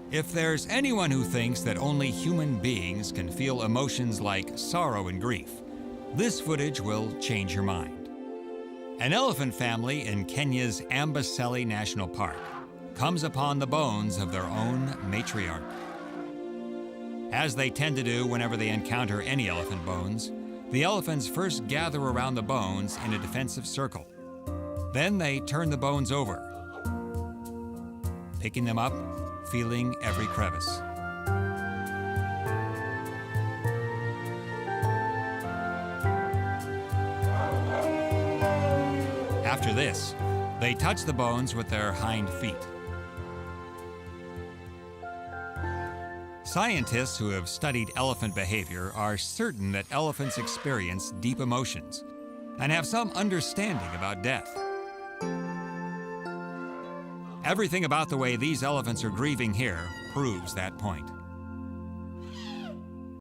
If there's anyone who thinks that only human beings can feel emotions like sorrow and grief, this footage will change your mind. An elephant family in Kenya's Amboseli National Park comes upon the bones of their own matriarch. As they tend to do whenever they encounter any elephant bones, the elephants first gather around the bones in a defensive circle. Then they turn the bones over, picking them up, feeling every crevice. After this, they touch the bones with their hind feet. Scientists who have studied elephant behavior are certain that elephants experience deep emotions and have some understanding about death. Everything about the way these elephants are grieving here proves that point.